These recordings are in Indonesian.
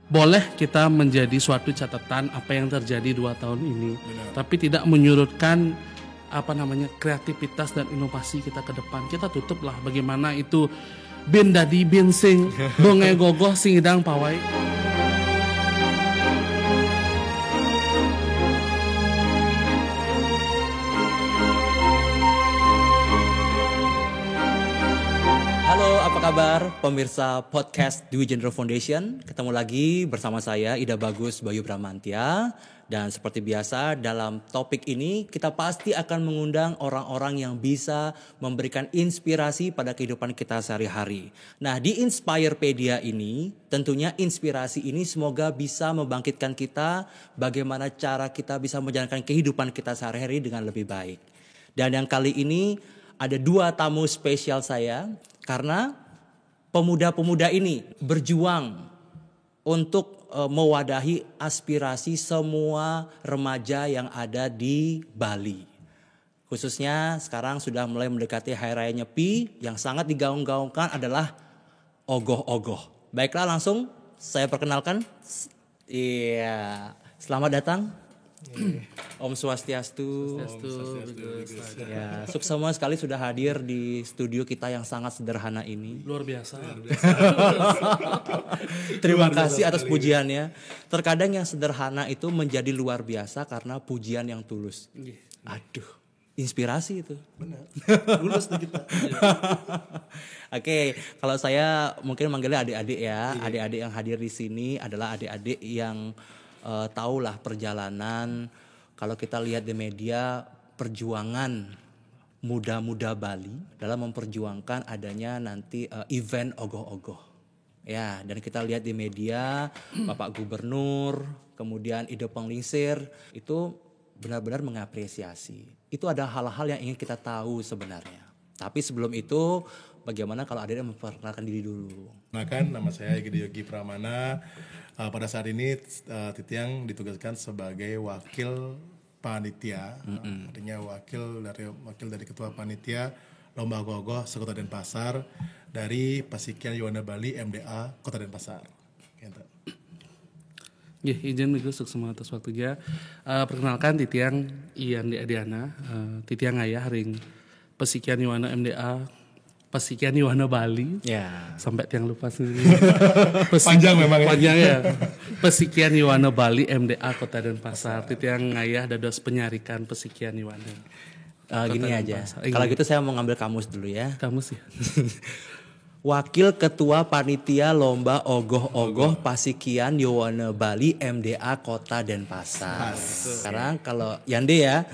boleh kita menjadi suatu catatan apa yang terjadi 2 tahun ini. Tapi tidak menyurutkan kreativitas dan inovasi kita ke depan. Kita tutuplah bagaimana itu bin dadi bin sing donge gogoh sing idang pawai. Halo, apa kabar pemirsa podcast Dwi General Foundation? Ketemu lagi bersama saya Ida Bagus Bayu Bramantia. Dan seperti biasa dalam topik ini kita pasti akan mengundang orang-orang yang bisa memberikan inspirasi pada kehidupan kita sehari-hari. Nah, di Inspirepedia ini tentunya inspirasi ini semoga bisa membangkitkan kita bagaimana cara kita bisa menjalankan kehidupan kita sehari-hari dengan lebih baik. Dan yang kali ini ada 2 tamu spesial saya karena pemuda-pemuda ini berjuang untuk mewadahi aspirasi semua remaja yang ada di Bali. Khususnya sekarang sudah mulai mendekati Hari Raya Nyepi, yang sangat digaung-gaungkan adalah ogoh-ogoh. Baiklah, langsung saya perkenalkan. Iya, selamat datang. Om Swastiastu. Ya, sukses sekali sudah hadir di studio kita yang sangat sederhana ini. Luar biasa. Terima kasih atas pujiannya. Terkadang yang sederhana itu menjadi luar biasa karena pujian yang tulus. Aduh, inspirasi itu. Benar. Lulus nih kita. Oke, kalau saya mungkin manggilnya adik-adik ya. Adik-adik yang hadir di sini adalah adik-adik yang tahulah perjalanan. Kalau kita lihat di media, perjuangan muda-muda Bali dalam memperjuangkan adanya nanti event ogoh-ogoh. Ya, dan kita lihat di media Bapak Gubernur, kemudian Ide Penglingsir itu benar-benar mengapresiasi. Itu ada hal-hal yang ingin kita tahu sebenarnya. Tapi sebelum itu, bagaimana kalau ada yang memperkenalkan diri dulu? Kenalkan, nama saya Yogi Pramana. Pada saat ini Titiang ditugaskan sebagai wakil panitia, artinya wakil dari ketua panitia Lomba Ogoh-ogoh Sekota Denpasar dari Pasikian Yuwana Bali MDA Kota Denpasar. Gitu. Ya, izin Migus sukses atas waktunya. Perkenalkan Titiang Ian Adiana, Titiang ayah ring Pasikian Yuwana MDA Pasikian Yuwana Bali. Ya. Sampai tiang lupa sendiri. Panjang memang ya. Panjang ya. Pasikian Yuwana Bali MDA Kota Denpasar. Titiang ngayah dados penyarikan Pasikian Yuwana. Gini aja. Kalau gitu saya mau ngambil kamus dulu ya. Kamus ya. Wakil Ketua Panitia Lomba Ogoh-ogoh Pasikian Yuwana Bali MDA Kota Denpasar. Sekarang kalau Yande ya,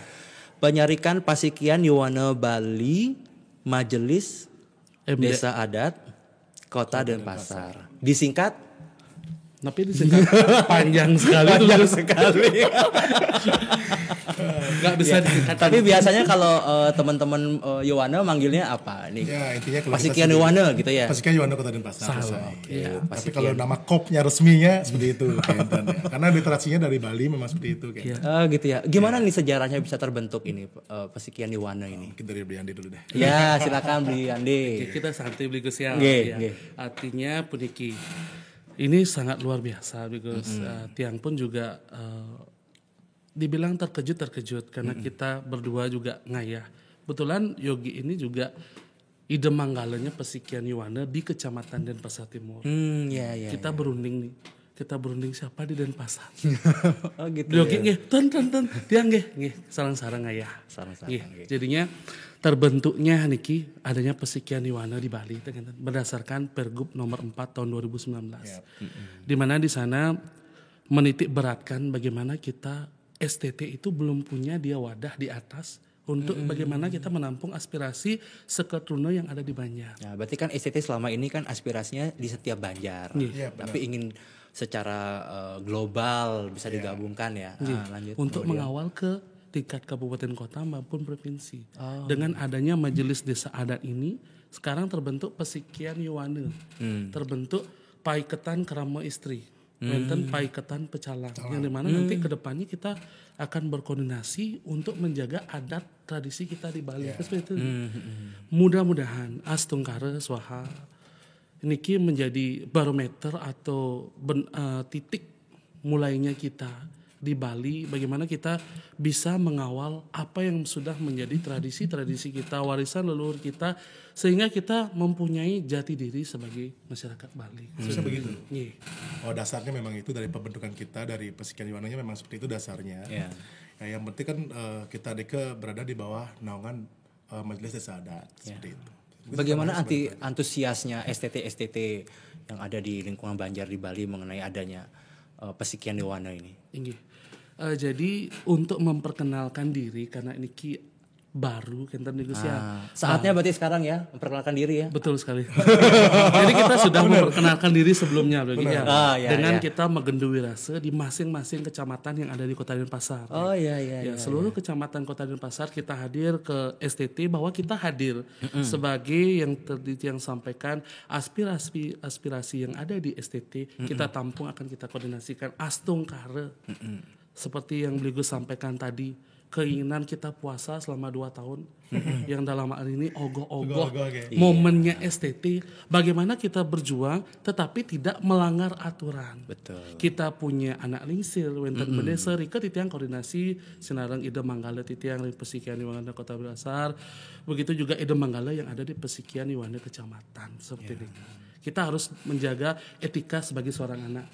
penyarikan Pasikian Yuwana Bali Majelis Desa Adat Kota Denpasar. Disingkat? Tapi disingkat panjang sekali. Panjang sekali. Gak bisa disingkat. Tapi biasanya kalau teman-teman Yuwana manggilnya apa nih? Ya, intinya kalau Pasikian Yuwana gitu ya. Pasikian Yuwana Kota Denpasar. Ya, tapi kalau nama kopnya resminya seperti itu. Karena literasinya dari Bali memang seperti itu. Gitu ya. Gimana nih sejarahnya bisa terbentuk ini Pasikian Yuwana ini? Mungkin dari Briandi dulu deh. Ya, silakan Briandi. Kita santai beli ya. Artinya puniki. Ini sangat luar biasa because Tiang pun juga dibilang terkejut karena kita berdua juga ngayah. Betulan Yogi ini juga ide manggalanya Pasikian Yuwana di Kecamatan Denpasar Timur. Kita berunding nih. Kita berunding siapa di Denpasar. Oh gitu. Yogi nggih, ten Tiang nggih, sarang-sarang ngayah. Sarang-sarang. Jadinya terbentuknya niki adanya Pasikian Yuwana di Bali berdasarkan Pergub nomor 4 tahun 2019. Di mana di sana menitik beratkan bagaimana kita STT itu belum punya dia wadah di atas untuk bagaimana kita menampung aspirasi Seketruna yang ada di Banjar. Nah, berarti kan STT selama ini kan aspirasinya di setiap Banjar. Tapi ingin secara global bisa digabungkan ya. Lanjut. Untuk mengawal ke tingkat kabupaten kota maupun provinsi. Dengan adanya Majelis Desa Adat ini, sekarang terbentuk Pasikian Yuwana. Terbentuk Paiketan Kerama Istri. Menten Paiketan Pecalang. Yang dimana nanti ke depannya kita akan berkoordinasi untuk menjaga adat tradisi kita di Bali. Seperti itu. Mudah-mudahan Astungkara Swaha niki menjadi barometer atau titik mulainya kita di Bali, bagaimana kita bisa mengawal apa yang sudah menjadi tradisi-tradisi kita, warisan leluhur kita, sehingga kita mempunyai jati diri sebagai masyarakat Bali. Bisa begitu. Iya. Oh, dasarnya memang itu dari pembentukan kita, dari Pesikian Yuwananya memang seperti itu dasarnya. Ya. Ya, yang penting kan kita berada di bawah naungan Majelis Desa Adat seperti itu. Bagaimana antusiasnya STT yang ada di lingkungan Banjar di Bali mengenai adanya Pesikian Yuwana ini? Jadi untuk memperkenalkan diri, karena ini baru kenten saatnya berarti sekarang ya memperkenalkan diri ya. Betul sekali. Jadi kita sudah memperkenalkan diri sebelumnya dengan kita Megendu Wirase di masing-masing kecamatan yang ada di Kota Denpasar. Seluruh kecamatan Kota Denpasar kita hadir ke STT, bahwa kita hadir sebagai yang tadi yang sampaikan aspirasi yang ada di STT kita tampung, akan kita koordinasikan astung kare. Seperti yang beliau sampaikan tadi, keinginan kita puasa selama 2 tahun, yang dalam hal ini ogoh-ogoh momennya STT, bagaimana kita berjuang tetapi tidak melanggar aturan. Betul. Kita punya anak lingsir, wenten bendesa, rika titiang koordinasi sinarang ide manggala titiang di Pesikian Yuwana Kota Denpasar, begitu juga ide manggala yang ada di Pesikian Yuwana kecamatan seperti ini. Kita harus menjaga etika sebagai seorang anak.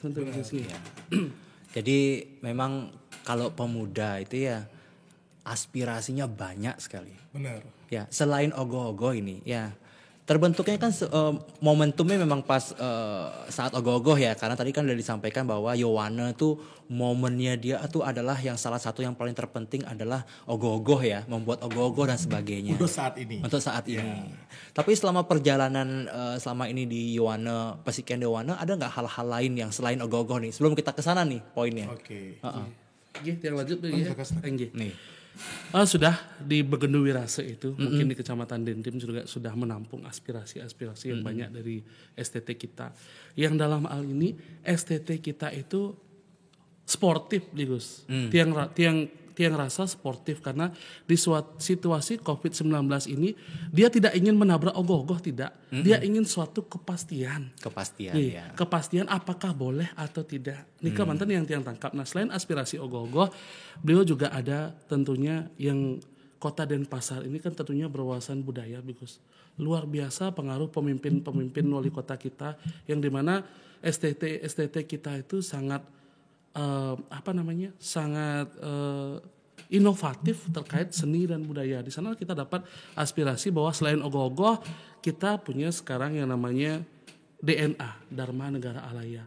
Jadi memang kalau pemuda itu ya aspirasinya banyak sekali. Benar. Ya, selain ogoh-ogoh ini, ya terbentuknya kan momentumnya memang pas saat ogoh-ogoh ya, karena tadi kan udah disampaikan bahwa Yuwana tuh momennya dia tuh adalah yang salah satu yang paling terpenting adalah ogoh-ogoh ya, membuat ogoh-ogoh dan sebagainya. Untuk saat ini. Tapi selama perjalanan selama ini di Yuwana, Pesikian Yuwana, ada nggak hal-hal lain yang selain ogoh-ogoh nih? Sebelum kita kesana nih poinnya. Oke. Yang lanjut Nih. Sudah di Begendu Wirase itu, mungkin di Kecamatan Dentim juga sudah menampung aspirasi-aspirasi yang banyak dari STT kita. Yang dalam hal ini STT kita itu sportif, Gus. Tiang rasa sportif, karena di suatu situasi COVID-19 ini dia tidak ingin menabrak ogoh-ogoh, tidak. Dia ingin suatu kepastian. Kepastian apakah boleh atau tidak. Nika mantan yang tiang tangkap. Nah, selain aspirasi ogoh-ogoh, beliau juga ada tentunya yang Kota Denpasar ini kan tentunya berwawasan budaya, Gus. Luar biasa pengaruh pemimpin wali kota kita, yang dimana STT kita itu sangat sangat inovatif terkait seni dan budaya. Di sana kita dapat aspirasi bahwa selain ogoh-ogoh, kita punya sekarang yang namanya DNA, Dharma Negara Alaya.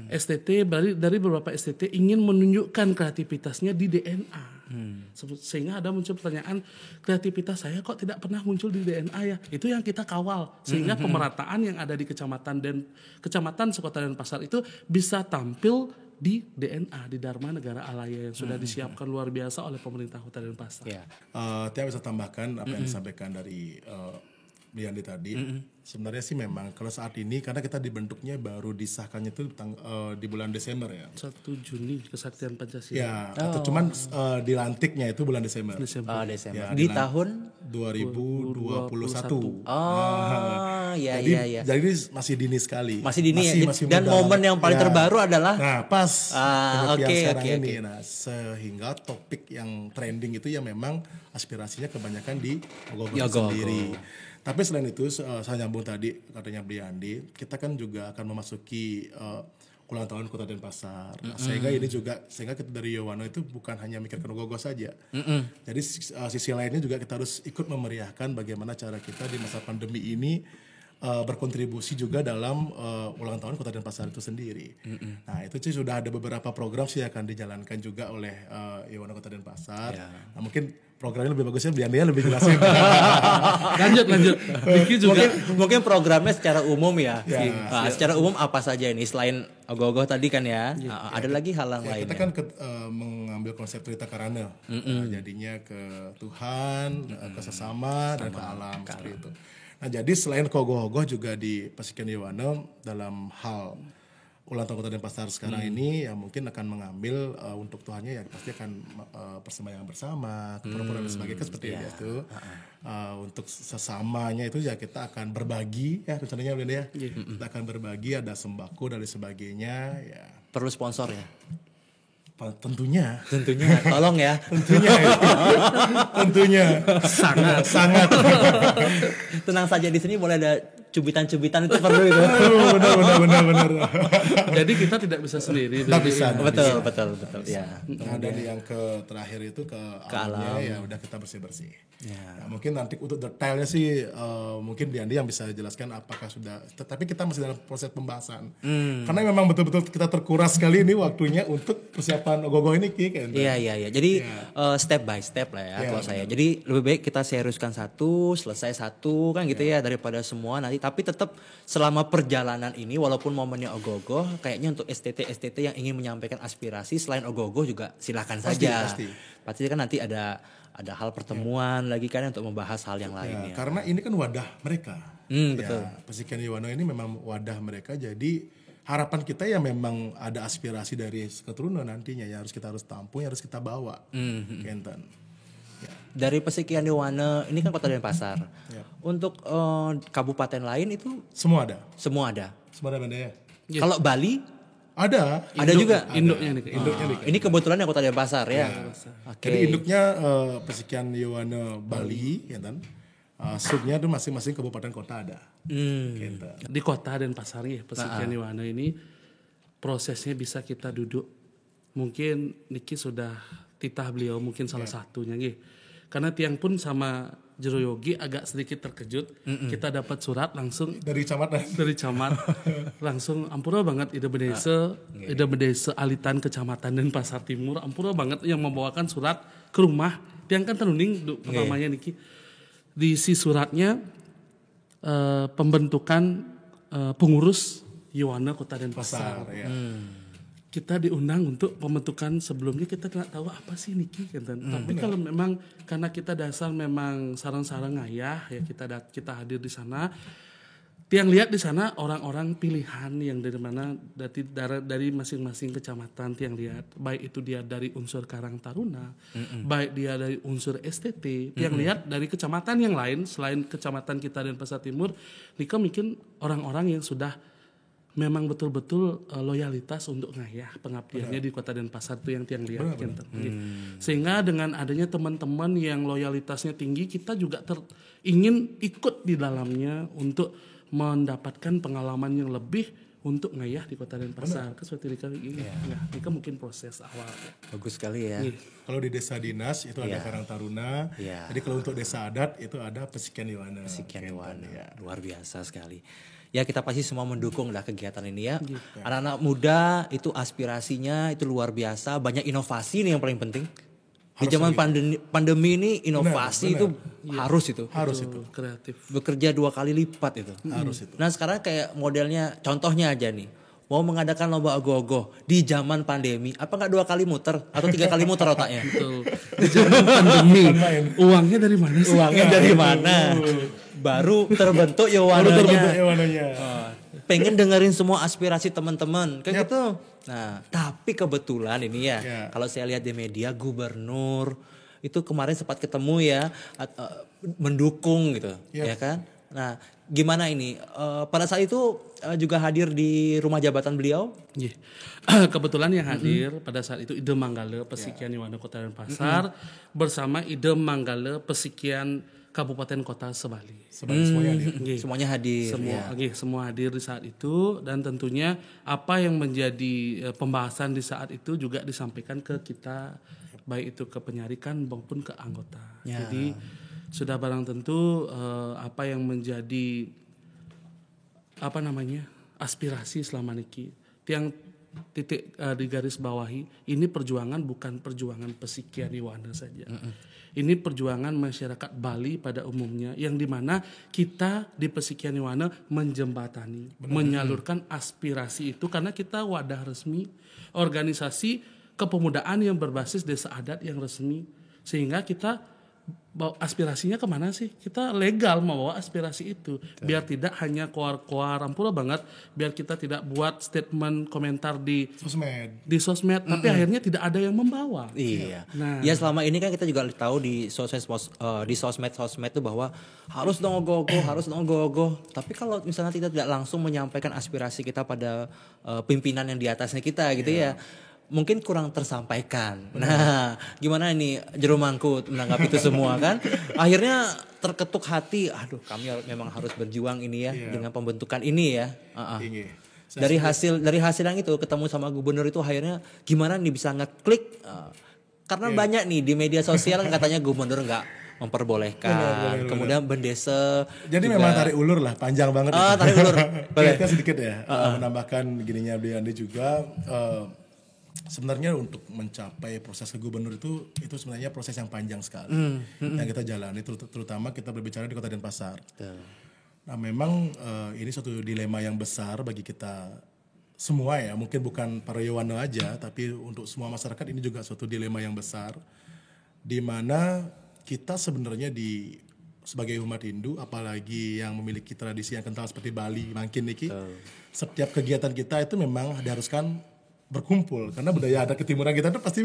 STT dari beberapa STT ingin menunjukkan kreativitasnya di DNA. Sehingga ada muncul pertanyaan, kreativitas saya kok tidak pernah muncul di DNA ya? Itu yang kita kawal, sehingga pemerataan yang ada di kecamatan sekota Denpasar itu bisa tampil di DNA, di Dharma Negara Alaya yang sudah disiapkan luar biasa oleh pemerintah Kota Denpasar. Tiap bisa tambahkan apa yang disampaikan dari Briandi tadi. Sebenarnya sih memang kalau saat ini, karena kita dibentuknya baru disahkannya itu di bulan Desember ya. 1 Juni Kesaktian Pancasila. Ya, atau cuman dilantiknya itu bulan Desember. Desember. Ya, di tahun 2021. Jadi masih dini sekali. Masih dini dan momen yang paling terbaru adalah pas sekarang ini. Nah, sehingga topik yang trending itu ya memang aspirasinya kebanyakan di ogoh-ogoh sendiri. Tapi selain itu, saya nyambung tadi katanya Briandi, kita kan juga akan memasuki ulang tahun Kota Denpasar. Sehingga kita dari Yuwana itu bukan hanya mikirkan ogoh-ogoh saja. Jadi sisi lainnya juga kita harus ikut memeriahkan bagaimana cara kita di masa pandemi ini berkontribusi juga dalam ulang tahun Kota Denpasar itu sendiri. Nah, itu sih sudah ada beberapa program sih akan dijalankan juga oleh Yuwana Kota Denpasar. Nah, mungkin programnya lebih bagusnya Briandi lebih jelasin. lanjut. Diki juga mungkin programnya secara umum ya. Secara umum apa saja ini selain ogoh-ogoh tadi kan ya? Ada lagi hal yang lain. Kita kan mengambil konsep cerita karana. Jadinya ke Tuhan, ke sesama dan ke alam seperti itu. Nah, jadi selain ogoh-ogoh juga di Pesikian Yuwana dalam hal ulang tahun Kota Denpasar sekarang ini ya mungkin akan mengambil untuk Tuhannya ya pasti akan persembahyaan bersama, keperluan dan sebagainya seperti itu. Untuk sesamanya itu ya kita akan berbagi ya rencananya Belinda ya. Kita akan berbagi, ada sembako dan sebagainya ya. Perlu sponsor ya? Tentunya Tolong ya. tentunya sangat Tenang saja, di sini boleh ada cubitan-cubitan itu perlu itu. benar. Jadi kita tidak bisa sendiri. Nggak bisa. Betul ya. Nah, dan yang terakhir itu ke alamnya ya udah kita bersih. Ya. Nah, mungkin nanti untuk detailnya sih mungkin Diandi yang bisa jelaskan apakah sudah. Tapi kita masih dalam proses pembahasan. Karena memang betul-betul kita terkuras sekali ini waktunya untuk persiapan ogoh-ogoh ini Ki. Iya. Jadi step by step lah ya kalau saya. Jadi lebih baik kita seriuskan satu, selesai satu kan gitu ya daripada semua nanti. Tapi tetap selama perjalanan ini walaupun momennya ogoh-ogoh, kayaknya untuk STT yang ingin menyampaikan aspirasi selain ogoh-ogoh juga silakan saja. Pasti kan nanti ada hal pertemuan lagi kan untuk membahas hal yang lainnya. Karena ini kan wadah mereka. Betul. Pesikian Yuwono ini memang wadah mereka. Jadi harapan kita ya memang ada aspirasi dari keturunan nantinya yang kita harus tampung, yang harus kita bawa. Kenten. Dari Pesikian Yuwono ini kan Kota Denpasar. Untuk kabupaten lain itu Semua ada. semua ada. Semua ada Benda ya. Kalau Bali Ada. juga. Induknya nih. Ini kebetulan yang Kota Denpasar ya. Oke. Jadi induknya Pesikian Yuwono Bali, ya kan? Subnya tuh masing-masing kabupaten kota ada. Kenten. Di Kota Denpasar ya Pesikian Yuwono ini prosesnya bisa kita duduk. Mungkin Niki sudah titah beliau mungkin salah satunya nggih. Karena tiang pun sama Jero Yogi agak sedikit terkejut. Kita dapat surat langsung Dari camat langsung ampura banget ide bedese alitan kecamatan Denpasar Timur ampura banget yang membawakan surat ke rumah. Tiang kan tenuning pertamanya Niki. Di si suratnya pembentukan pengurus Yuwono Kota Denpasar. ya. Kita diundang untuk pembentukan sebelumnya kita tidak tahu apa sih Niki kan. Tapi kalau memang karena kita dasar memang sarang-sarang ayah ya kita hadir di sana. Tiang lihat di sana orang-orang pilihan yang dari mana dari masing-masing kecamatan Tiang lihat baik itu dia dari unsur Karang Taruna, baik dia dari unsur STT. Tiang lihat dari kecamatan yang lain selain kecamatan kita Denpasar Timur, Nika mungkin orang-orang yang sudah memang betul-betul loyalitas untuk ngayah pengabdiannya di Kota Denpasar itu yang Tiang lihat. Sehingga dengan adanya teman-teman yang loyalitasnya tinggi, kita juga ingin ikut di dalamnya untuk mendapatkan pengalaman yang lebih untuk ngayah di Kota Denpasar. Seperti Rika ini. Rika mungkin proses awal. Bagus sekali ya. Kalau di desa dinas itu ada Karang Taruna. Jadi kalau untuk desa adat itu ada Pesikian Yuwono. Luar biasa sekali. Ya kita pasti semua mendukung lah kegiatan ini ya. Anak-anak muda itu aspirasinya itu luar biasa. Banyak inovasi nih yang paling penting. Di zaman pandemi ini inovasi itu harus itu. Kreatif. Bekerja 2 kali lipat itu. Harus itu. Nah sekarang kayak modelnya contohnya aja nih. Mau mengadakan lomba ogoh-ogoh di zaman pandemi, apa nggak 2 kali muter atau 3 kali muter otaknya? Betul. Di zaman pandemi, uangnya dari mana sih? Uangnya dari mana? Baru terbentuk Yuwononya. Pengen dengerin semua aspirasi teman-teman, kayak gitu. Nah, tapi kebetulan ini ya, kalau saya lihat di media gubernur itu kemarin sempat ketemu ya, mendukung gitu, ya kan? Nah, gimana ini? Pada saat itu juga hadir di rumah jabatan beliau? Kebetulan yang hadir pada saat itu Ide Manggala Pesikian Yuwono Kota Denpasar bersama Ide Manggala Pesikian Kabupaten Kota Sebali. Semuanya hadir. Semua hadir di saat itu dan tentunya apa yang menjadi pembahasan di saat itu juga disampaikan ke kita baik itu ke penyarikan maupun ke anggota. Jadi sudah barang tentu apa yang menjadi aspirasi selama niki tiang titik di garis bawahi ini perjuangan bukan perjuangan Pesikian Yuwono saja. Ini perjuangan masyarakat Bali pada umumnya yang dimana kita di Pesikian Yuwono menjembatani, menyalurkan aspirasi itu karena kita wadah resmi, organisasi kepemudaan yang berbasis desa adat yang resmi, sehingga kita bawa aspirasinya kemana sih? Kita legal membawa aspirasi itu, biar tidak hanya koar-koar ampula banget, biar kita tidak buat statement komentar di sosmed, tapi akhirnya tidak ada yang membawa. Iya. Nah, ya selama ini kan kita juga tahu di sosmed itu bahwa harus dong ogoh-ogoh. Tapi kalau misalnya kita tidak langsung menyampaikan aspirasi kita pada pimpinan yang di atasnya kita gitu ya. Mungkin kurang tersampaikan. Nah, gimana ini Jero Mangku menanggapi itu semua kan? Akhirnya terketuk hati. Aduh, kami memang harus berjuang ini ya dengan pembentukan ini ya. Dari hasil yang itu ketemu sama gubernur itu akhirnya gimana nih bisa ngeklik? Karena banyak nih di media sosial katanya gubernur nggak memperbolehkan. Kemudian Bendesa. Jadi juga, memang tarik ulur lah, panjang banget. Tarik ulur. Kita sedikit ya menambahkan gininya Beli Andi juga. Sebenarnya untuk mencapai proses ke gubernur itu sebenarnya proses yang panjang sekali yang kita jalani, terutama kita berbicara di Kota Denpasar. Nah memang ini suatu dilema yang besar bagi kita semua ya, mungkin bukan para Yowano aja, tapi untuk semua masyarakat ini juga suatu dilema yang besar, di mana kita sebenarnya sebagai umat Hindu, apalagi yang memiliki tradisi yang kental seperti Bali, Mangkin Niki, setiap kegiatan kita itu memang diharuskan berkumpul, karena budaya adat ketimuran kita itu pasti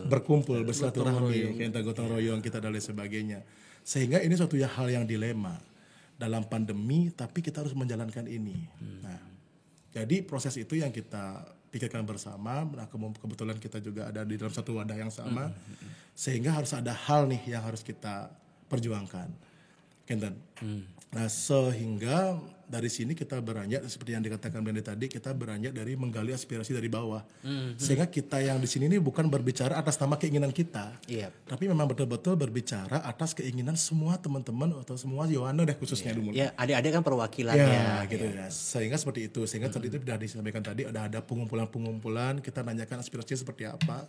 berkumpul, bersilaturahmi, kita gotong royong, kita dan lain sebagainya. Sehingga ini suatu hal yang dilema dalam pandemi, tapi kita harus menjalankan ini. Nah, jadi proses itu yang kita pikirkan bersama. Nah, kebetulan kita juga ada di dalam satu wadah yang sama, sehingga harus ada hal nih yang harus kita perjuangkan. Kenten. Nah, sehingga dari sini kita beranjak seperti yang dikatakan Blendi tadi, kita beranjak dari menggali aspirasi dari bawah. Sehingga kita yang di sini ini bukan berbicara atas nama keinginan kita, tapi memang betul-betul berbicara atas keinginan semua teman-teman atau semua Yowano deh khususnya dulu. Ya, adik-adik kan perwakilannya. Ya, gitu ya. Sehingga seperti itu. Sehingga tadi itu sudah disampaikan tadi ada pengumpulan, kita nanyakan aspirasi seperti apa.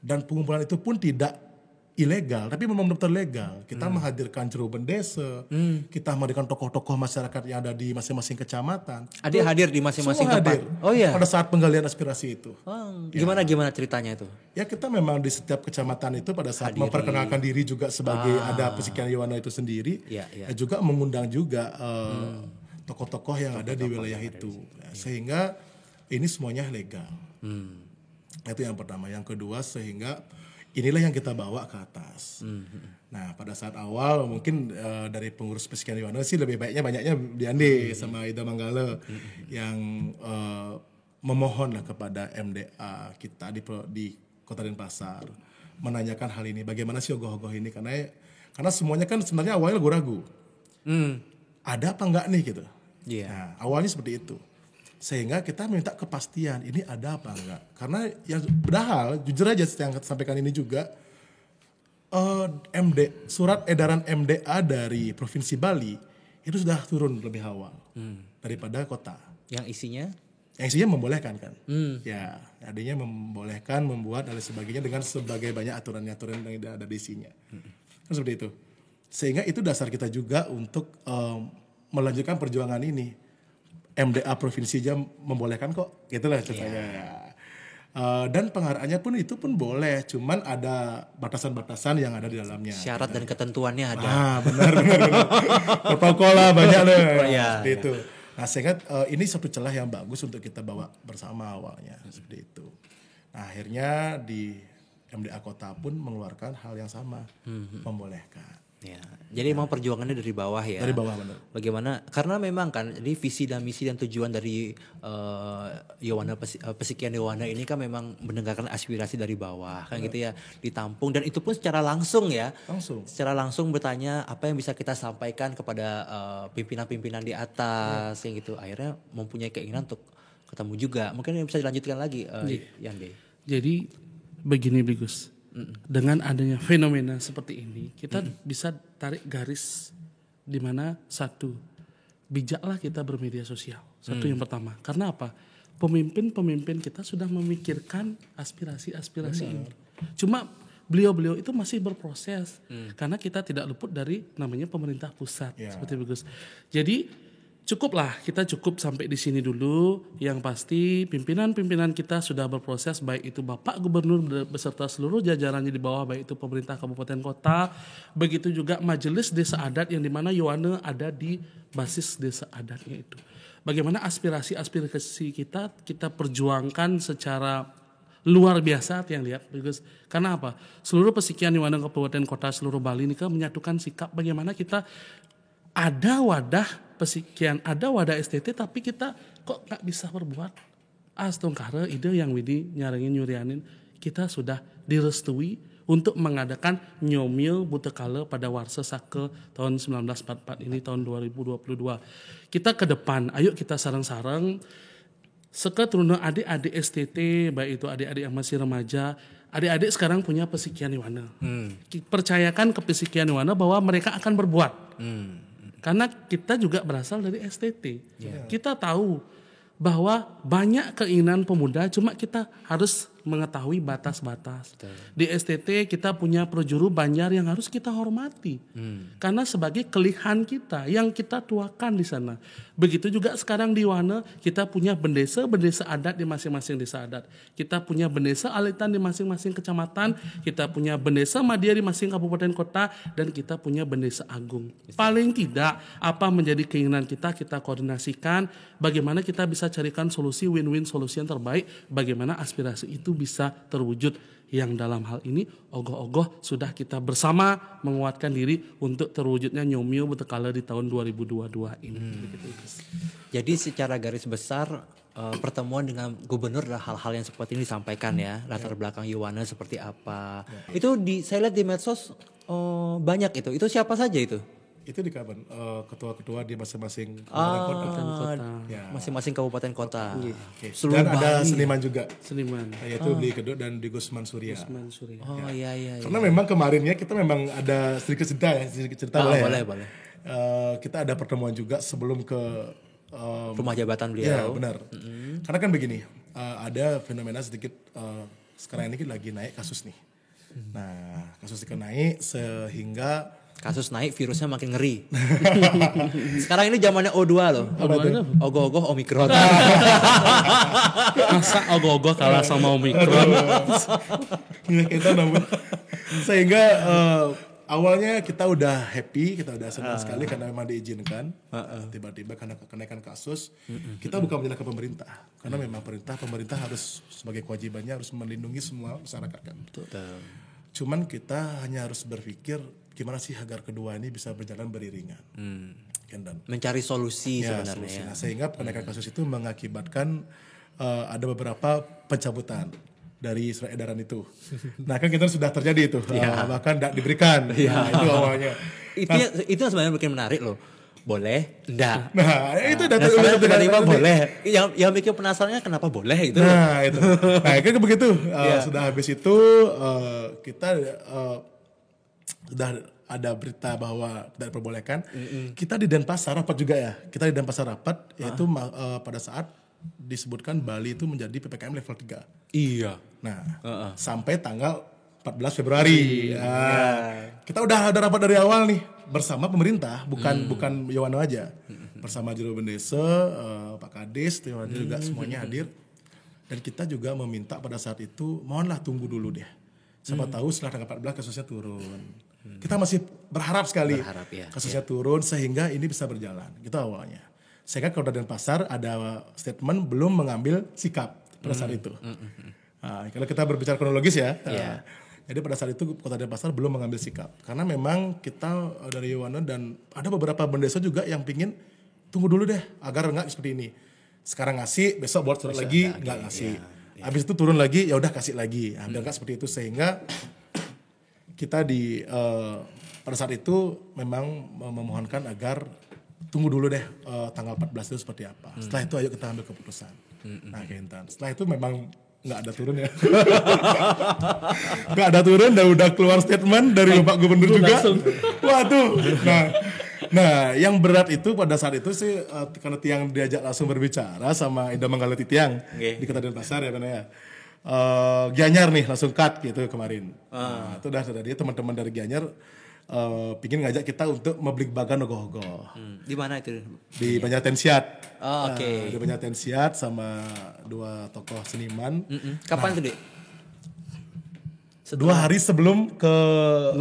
Dan pengumpulan itu pun tidak ilegal, tapi memang benar-benar legal. Kita menghadirkan juru bendesa, kita menghadirkan tokoh-tokoh masyarakat yang ada di masing-masing kecamatan. Adik hadir di masing-masing tempat. Oh iya. Pada saat penggalian aspirasi itu. Gimana ceritanya itu? Ya kita memang di setiap kecamatan itu pada saat memperkenalkan diri juga sebagai ada Pesikian Yowano itu sendiri, juga mengundang juga tokoh-tokoh yang ada di wilayah itu. Sehingga ini semuanya legal. Itu yang pertama. Yang kedua, sehingga inilah yang kita bawa ke atas. Nah, pada saat awal mungkin dari pengurus Pesikian Yowano sih lebih banyaknya Diande sama Ida Manggala yang memohon lah kepada MDA kita di Kota Denpasar menanyakan hal ini. Bagaimana sih ogoh-ogoh ini? Karena semuanya kan sebenarnya awalnya ragu-ragu. Ada apa enggak nih gitu. Nah, awalnya seperti itu. Sehingga kita minta kepastian, ini ada apa enggak. Karena yang padahal, jujur aja yang sampaikan ini juga, surat edaran MDA dari Provinsi Bali, itu sudah turun lebih awal daripada kota. Yang isinya? Yang isinya membolehkan kan. Ya, adanya membolehkan, membuat, dan sebagainya dengan sebagai banyak aturan-aturan yang ada di isinya. Seperti itu. Sehingga itu dasar kita juga untuk melanjutkan perjuangan ini. MDA provinsi aja membolehkan kok, gitulah ceritanya. Dan pengarahannya pun itu pun boleh, cuman ada batasan-batasan yang ada di dalamnya. Syarat dan ketentuannya ada. Benar. Protokol lah banyak loh. Seperti itu. Nah, sehingga ini satu celah yang bagus untuk kita bawa bersama awalnya, seperti itu. Nah, akhirnya di MDA Kota pun mengeluarkan hal yang sama, membolehkan. Ya, jadi emang perjuangannya dari bawah ya. Dari bawah benar. Bagaimana? Karena memang kan, jadi visi dan misi dan tujuan dari Pesikian Yowano ini kan memang mendengarkan aspirasi dari bawah, kan gitu ya, ditampung dan itu pun secara langsung ya. Secara langsung bertanya apa yang bisa kita sampaikan kepada pimpinan-pimpinan di atas, yang gitu. Akhirnya mempunyai keinginan untuk ketemu juga. Mungkin bisa dilanjutkan lagi, Yande. Jadi begini Gus. Dengan adanya fenomena seperti ini, kita bisa tarik garis di mana satu, bijaklah kita bermedia sosial. Satu yang pertama. Karena apa? Pemimpin-pemimpin kita sudah memikirkan aspirasi-aspirasi ini. Cuma beliau-beliau itu masih berproses. Karena kita tidak luput dari namanya pemerintah pusat. Seperti bagus. Jadi cukuplah, kita cukup sampai di sini dulu. Yang pasti pimpinan-pimpinan kita sudah berproses, baik itu Bapak Gubernur beserta seluruh jajarannya di bawah, baik itu pemerintah kabupaten kota, begitu juga majelis desa adat yang dimana Yohana ada di basis desa adatnya itu. Bagaimana aspirasi-aspirasi kita perjuangkan secara luar biasa yang lihat. Karena apa? Seluruh pesikian Yohana kabupaten kota seluruh Bali ini kan menyatukan sikap bagaimana kita ada wadah pesikian, ada wadah STT, tapi kita kok nggak bisa berbuat. Astungkara ide yang Widi nyurianin, kita sudah direstui untuk mengadakan nyomil butekala pada Warsa Sake tahun 1944 ini tahun 2022. Kita ke depan, ayo kita sareng-sareng seketurungan adik-adik STT, baik itu adik-adik yang masih remaja, adik-adik sekarang punya pesikian Yohana. Percayakan ke pesikian Yohana bahwa mereka akan berbuat. Karena kita juga berasal dari STT. Kita tahu bahwa banyak keinginan pemuda, cuma kita harus mengetahui batas-batas. Di STT kita punya prajuru Banjar yang harus kita hormati. Karena sebagai kelihan kita yang kita tuakan di sana. Begitu juga sekarang di Yohana kita punya bendesa adat di masing-masing desa adat. Kita punya bendesa alitan di masing-masing kecamatan, kita punya bendesa madya di masing kabupaten kota, dan kita punya bendesa agung. Paling tidak apa menjadi keinginan kita koordinasikan, bagaimana kita bisa carikan solusi win-win, solusi yang terbaik, bagaimana aspirasi itu bisa terwujud. Yang dalam hal ini ogoh-ogoh sudah kita bersama menguatkan diri untuk terwujudnya nyomio butekala di tahun 2022 ini. Jadi secara garis besar pertemuan dengan gubernur adalah hal-hal yang seperti ini disampaikan ya, latar belakang Yohana seperti apa. Itu saya lihat di medsos banyak itu. Itu siapa saja itu? Itu di kapan? Ketua-ketua di masing-masing kabupaten kota. Ya. Masing-masing kabupaten kota. Okay. Dan ada seniman juga. Seniman. Yaitu Bli Kedok dan di Gusman Surya. Oh iya. Karena memang kemarinnya kita memang ada sedikit cerita boleh. Kita ada pertemuan juga sebelum ke rumah jabatan beliau. Ya benar. Karena kan begini, ada fenomena sedikit sekarang ini lagi naik kasus nih. Nah kasus naik sehingga kasus naik, virusnya makin ngeri. Sekarang ini zamannya O2 loh. Ogoh-ogoh Omikron. Masa ogoh-ogoh kalah sama Omikron? Kita namun sehingga awalnya kita udah happy, kita udah senang sekali karena memang diizinkan. Tiba-tiba karena kenaikan kasus, kita bukan menyalahkan pemerintah. Karena memang pemerintah harus sebagai kewajibannya harus melindungi semua masyarakat kan. Cuman kita hanya harus berpikir gimana sih agar kedua ini bisa berjalan beriringan. Mencari solusi sebenarnya. Nah, sehingga kenaikan kasus itu mengakibatkan ada beberapa pencabutan dari surat edaran itu. Nah kan kita sudah terjadi itu, bahkan tidak diberikan. Nah, itu awalnya. Itu sebenarnya bikin menarik loh. Boleh, enggak. Nah itu tiba-tiba boleh. Yang bikin penasarannya kenapa boleh gitu. Nah itu. Nah kan begitu. Sudah habis itu kita sudah ada berita bahwa tidak diperbolehkan. Kita di Denpasar rapat juga ya. Kita di Denpasar rapat yaitu pada saat disebutkan Bali itu menjadi PPKM level 3. Iya. Nah, sampai tanggal 14 Februari. Kita udah ada rapat dari awal nih bersama pemerintah, bukan Yohana aja. Bersama Juru Bendesa, Pak Kades, juga semuanya hadir. Dan kita juga meminta pada saat itu, mohonlah tunggu dulu deh. Siapa tahu setelah tanggal 14 kasusnya turun. Kita masih berharap sekali kasusnya turun sehingga ini bisa berjalan. Gitu awalnya. Sehingga Kota Denpasar ada statement belum mengambil sikap pada saat itu. Nah, kalau kita berbicara kronologis ya. Jadi pada saat itu Kota Denpasar belum mengambil sikap. Karena memang kita dari Yohana dan ada beberapa bendesa juga yang pingin tunggu dulu deh agar enggak seperti ini. Sekarang ngasih, besok buat surat lagi enggak ngasih. Habis itu turun lagi, ya udah kasih lagi. Biar enggak seperti itu sehingga kita pada saat itu memang memohonkan agar tunggu dulu deh tanggal 14 itu seperti apa. Setelah itu ayo kita ambil keputusan. Nah, Kentan. Setelah itu memang nggak ada turun ya. Nggak ada turun dan udah keluar statement dari Bapak Gubernur juga. Waduh. Nah, yang berat itu pada saat itu sih karena Tiang diajak langsung berbicara sama Ida Manggala Titiang di Kota Denpasar ya benar ya. Gianyar nih langsung cut gitu kemarin. Nah, itu udah dia teman-teman dari Gianyar pingin ngajak kita untuk membeli-bagan ogoh-ogoh. Di mana itu? Di Banjartensiat. Oh, oke. Di Banjartensiat sama 2 tokoh seniman. Kapan tuh, Dek? 2 hari sebelum ke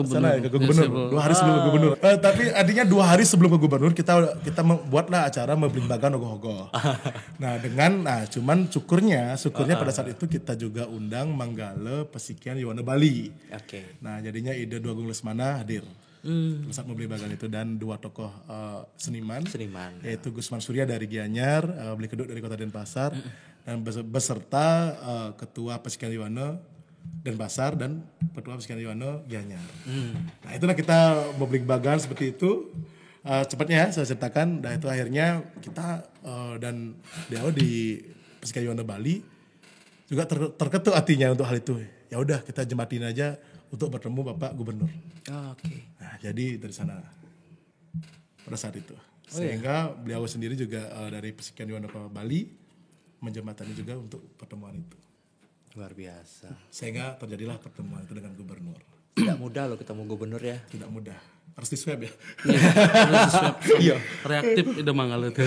sana ya, ke gubernur. 2 hari sebelum ke gubernur. Tapi artinya 2 hari sebelum ke gubernur kita membuatlah acara membeli-bagan ogoh-ogoh. Cuman syukurnya pada saat itu kita juga undang Manggala Pesikian Yowana Bali. Oke. Nah, jadinya Ida Dua Agung Lesmana hadir. Saat membeli bagan itu dan 2 tokoh seniman yaitu Gusman Surya dari Gianyar, Beli Keduk dari Kota Denpasar, dan beserta Ketua Pesikian Yowana Denpasar dan Ketua Pesikian Yowana Gianyar. Nah, itulah kita membeli bagan seperti itu. Cepatnya saya ceritakan, dan itu akhirnya kita dan beliau di Pesikian Yowana Bali juga terketuk hatinya untuk hal itu. Ya udah, kita jembatin aja untuk bertemu Bapak Gubernur. Oke. Nah, jadi dari sana pada saat itu. Sehingga beliau sendiri juga dari Pesikian Yowana Bali menjembatani juga untuk pertemuan itu. Luar biasa. Sehingga terjadilah pertemuan itu dengan gubernur. Tidak mudah loh ketemu gubernur ya. Tidak mudah. Harus di swab ya. Iya. Reaktif ide Manggala itu.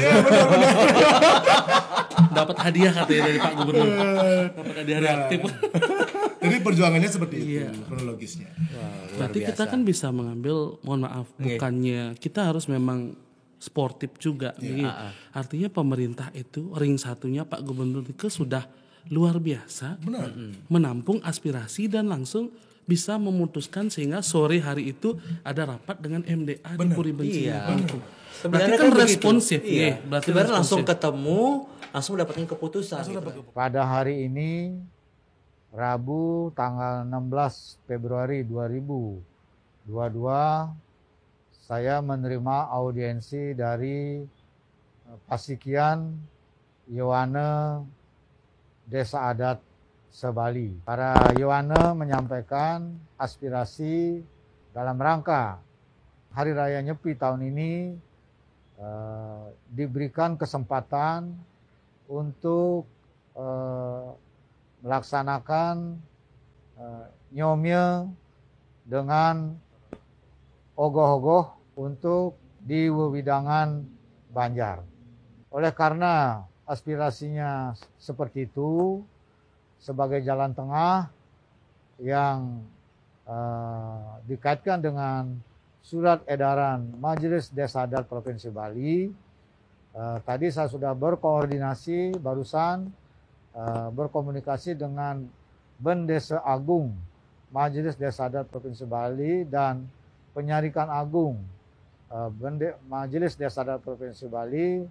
Dapat hadiah katanya dari Pak Gubernur. Dapat hadiah reaktif. Jadi perjuangannya seperti itu kronologisnya. Berarti kita kan bisa mengambil, mohon maaf, bukannya kita harus memang sportif juga. Artinya pemerintah itu ring satunya Pak Gubernur itu sudah luar biasa menampung aspirasi dan langsung bisa memutuskan sehingga sore hari itu ada rapat dengan MDA di Puri Bencina. Iya. Berarti kan responsif. Berarti langsung ketemu, langsung mendapatkan keputusan. Pada hari ini Rabu tanggal 16 Februari 2022 saya menerima audiensi dari Pesikian Yowana Desa Adat Sebali. Para Yowana menyampaikan aspirasi dalam rangka Hari Raya Nyepi tahun ini diberikan kesempatan untuk melaksanakan nyomye dengan ogoh-ogoh untuk di Wewidangan Banjar. Oleh karena aspirasinya seperti itu, sebagai jalan tengah yang dikaitkan dengan surat edaran Majelis Desa Adat Provinsi Bali. Tadi saya sudah berkoordinasi barusan, berkomunikasi dengan Bendesa Agung Majelis Desa Adat Provinsi Bali dan Penyarikan Agung Majelis Desa Adat Provinsi Bali.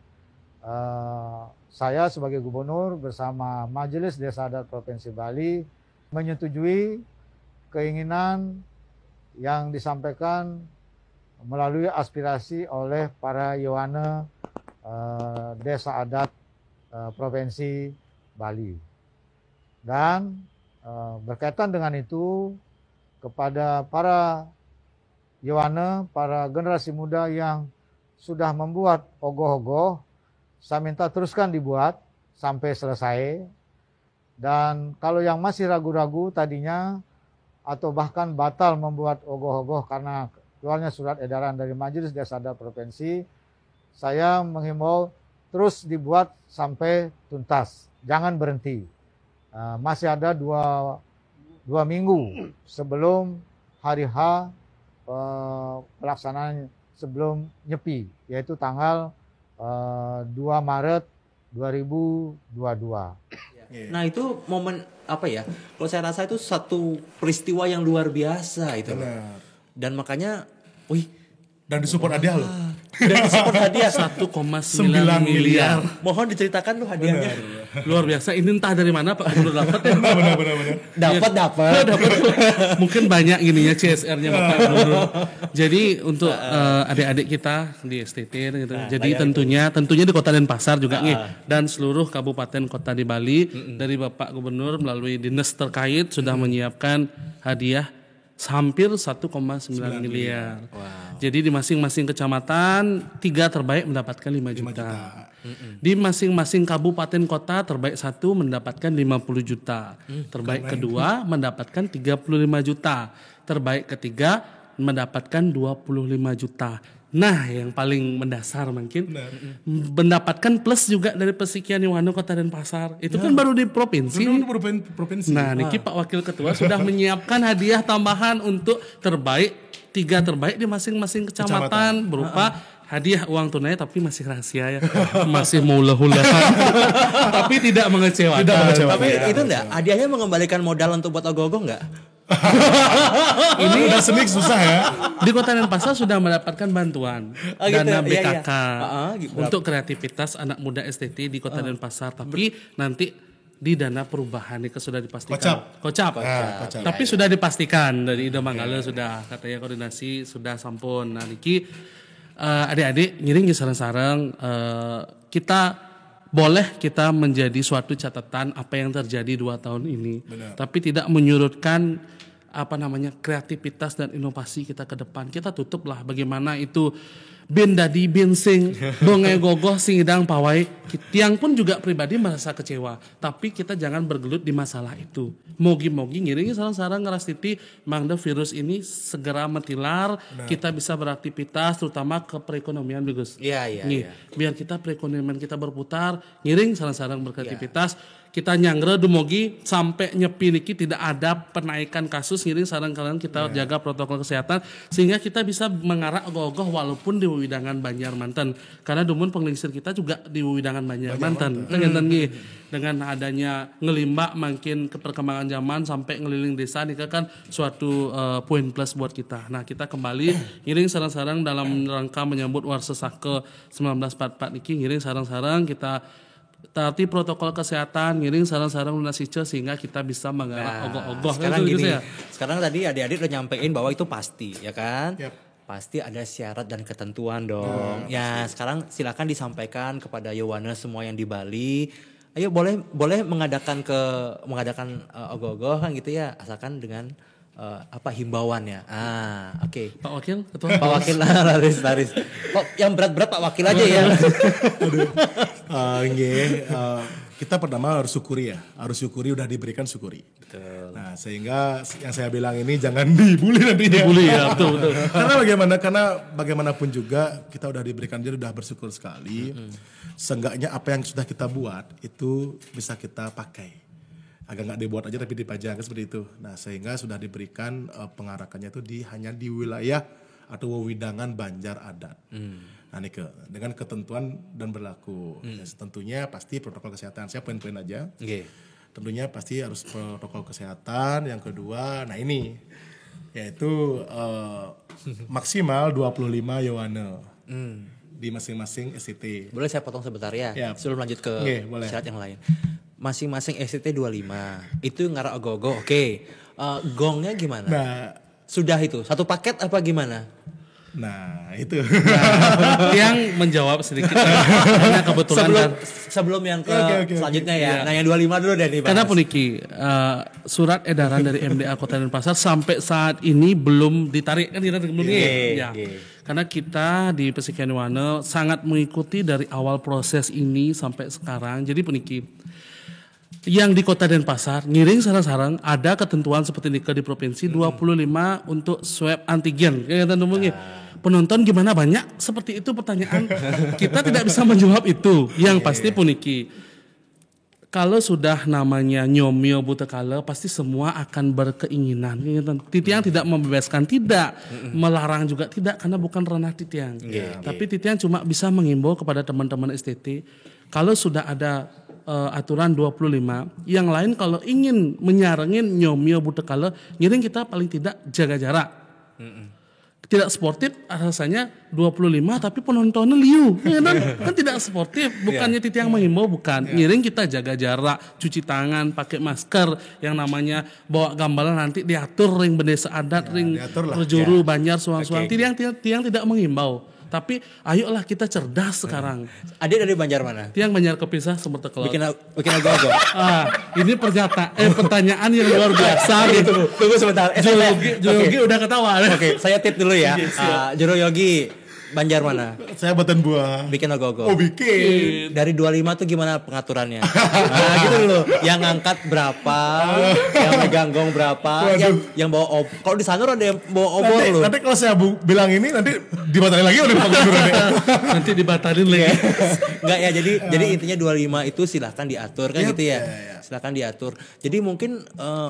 Saya sebagai gubernur bersama Majelis Desa Adat Provinsi Bali menyetujui keinginan yang disampaikan melalui aspirasi oleh para Yowana Desa Adat Provinsi Bali. Dan berkaitan dengan itu, kepada para Yowana, para generasi muda yang sudah membuat ogoh-ogoh, saya minta teruskan dibuat sampai selesai. Dan kalau yang masih ragu-ragu tadinya atau bahkan batal membuat ogoh-ogoh karena keluarnya surat edaran dari Majelis Desa Adat Provinsi, saya menghimbau terus dibuat sampai tuntas, jangan berhenti. Masih ada dua minggu sebelum hari H pelaksanaan sebelum Nyepi, yaitu tanggal 2 Maret 2022. Nah, itu momen apa ya? Kalau saya rasa itu satu peristiwa yang luar biasa itu. Benar. Dan makanya, dan disupport hadiah loh. dan disupport hadiah 1,9 miliar. Mohon diceritakan tuh hadiahnya. Luar biasa. Ini entah dari mana Pak Gubernur dapat ya. Benar. Dapat. Mungkin banyak gininya CSR-nya Bapak Gubernur. Jadi untuk adik-adik kita di STT gitu. Jadi tentunya di Kota Denpasar juga nih, dan seluruh kabupaten kota di Bali dari Bapak Gubernur melalui dinas terkait sudah menyiapkan hadiah hampir 1,9 miliar. Wow. Jadi di masing-masing kecamatan 3 terbaik mendapatkan 5 juta. Di masing-masing kabupaten kota terbaik 1 mendapatkan 50 juta. Terbaik kedua mendapatkan 35 juta. Terbaik ketiga mendapatkan 25 juta. Nah, yang paling mendasar mungkin mendapatkan plus juga dari Persikian Yowano Kota Denpasar. Itu kan baru di provinsi. Provinsi. Nah, niki Pak Wakil Ketua sudah menyiapkan hadiah tambahan untuk 3 terbaik di masing-masing kecamatan berupa hadiah uang tunai, tapi masih rahasia ya. Masih hula-hula. Tapi tidak mengecewakan. Tapi itu enggak, hadiahnya mengembalikan modal untuk buat ogoh-ogoh enggak? Ini udah semik susah ya. Di Kota Denpasar sudah mendapatkan bantuan dana BKK gitu. untuk kreativitas anak muda STT di Kota Denpasar. Tapi nanti di dana perubahan ini sudah dipastikan. Kocap. Tapi sudah dipastikan dari Ida Manggala sudah katanya koordinasi sudah sampun. Nah niki adik-adik ngiring sareng-sareng kita menjadi suatu catatan apa yang terjadi 2 tahun ini. Tapi tidak menyurutkan kreativitas dan inovasi kita ke depan. Kita tutuplah bagaimana itu bin dadi bin sing donge gogoh sing idang pawai. Tiang pun juga pribadi merasa kecewa, tapi kita jangan bergelut di masalah itu. Mogi-mogi ngiringi sarang-sarang ngerastiti mangda virus ini segera mentilar, kita bisa beraktivitas terutama ke perekonomian bagus. Iya. Biar kita perekonomian kita berputar, ngiring sarang-sarang berkreativitas. Kita nyangre dumogi sampai nyepi niki tidak ada penaikan kasus, ngiring sarang-sarang kita jaga protokol kesehatan sehingga kita bisa mengarah ogoh-ogoh walaupun di Wiwidangan Banjarmanten, karena dumun penglingsir kita juga di Wiwidangan Banjarmanten. Dengan adanya ngelimbak makin ke perkembangan zaman sampai ngeliling desa ini kan suatu poin plus buat kita. Nah, kita kembali ngiring sarang-sarang dalam rangka menyambut Warsesake 1944 niki, ngiring sarang-sarang kita taati protokol kesehatan, ngiring sarang-sarang lunasice sehingga kita bisa mengarah ogoh-ogoh. Sekarang gini, sekarang tadi adik-adik udah nyampein bahwa itu pasti, ya kan? Pasti ada syarat dan ketentuan dong. Sekarang silakan disampaikan kepada Yowana semua yang di Bali. Ayo boleh mengadakan ogoh-ogoh kan gitu ya, asalkan dengan himbauannya. Oke. Pak Wakil, Ketua. Pak Wakil laris. Kok yang berat-berat Pak Wakil aja ya. Kita pertama harus syukuri udah diberikan syukuri. Betul. Nah, sehingga yang saya bilang ini jangan dibully nantinya. Dibully ya, betul. Karena bagaimanapun juga kita udah diberikan, jadi udah bersyukur sekali. Seenggaknya apa yang sudah kita buat itu bisa kita pakai. Agak nggak dibuat aja tapi dipajang seperti itu. Nah, sehingga sudah diberikan pengarakannya itu hanya di wilayah atau wewidangan Banjar adat. Nah, ini dengan ketentuan dan berlaku. Tentunya pasti protokol kesehatan. Saya poin-poin aja. Tentunya pasti harus protokol kesehatan. Yang kedua, nah ini yaitu maksimal 25 Yowana di masing-masing SCT. Boleh saya potong sebentar ya? Sebelum lanjut ke syarat yang lain. Masing-masing SCT 25 itu ngarah ogoh-ogoh. Oke. Gongnya gimana? Nah, sudah itu satu paket apa gimana? Nah, itu. Yang menjawab sedikit karena kebetulan sebelum yang ke selanjutnya ya. Nah, yang 25 dulu deh dibahas. Karena puniki surat edaran dari MDA Kota Denpasar sampai saat ini belum ditarik kan Karena kita di Persikian Yowano sangat mengikuti dari awal proses ini sampai sekarang. Jadi puniki yang di Kota Denpasar ngiring sarang-sarang ada ketentuan seperti ini di provinsi 25 untuk swab antigen. Penonton gimana banyak seperti itu pertanyaan. Kita tidak bisa menjawab itu. Yang pasti puniki kalau sudah namanya nyomio butekala pasti semua akan berkeinginan. Titiang tidak membebaskan, tidak melarang juga tidak, karena bukan ranah Titiang. Tapi Titiang cuma bisa mengimbau kepada teman-teman STT kalau sudah ada aturan 25, yang lain kalau ingin menyaringin nyomio butekala ngiring kita paling tidak jaga jarak. Tidak sportif rasanya 25 tapi penontonnya liu kan tidak sportif, bukannya Titiang mengimbau, bukan. Ngiring kita jaga jarak, cuci tangan, pakai masker, yang namanya bawa gambaran nanti diatur ring bendesa adat, ring perjuru Banjar suang-suang. Tiang tidak mengimbau. Tapi ayolah kita cerdas sekarang. Adik dari Banjar mana? Tiang Banjar Kepisah Sumber Tekelot. Bikin agak-agak. Ini pertanyaan yang luar biasa gitu. Tunggu sebentar. Juro Yogi udah ketawa. Oke, saya tip dulu ya. Juro Yogi, Banjar mana? Saya Batan Buah. Bikin ogoh-ogoh. Oh bikin. Dari 25 tuh gimana pengaturannya? Nah gitu dulu. Yang ngangkat berapa, yang megang gong berapa, yang bawa kalau di Sanur ada yang bawa obor loh. Nanti kalau saya bilang ini nanti dibatalin lagi oleh Pak Gubernur. Nanti dibatalin lagi. Enggak ya, jadi intinya 25 itu silahkan diatur kan gitu ya. Silahkan diatur. Jadi mungkin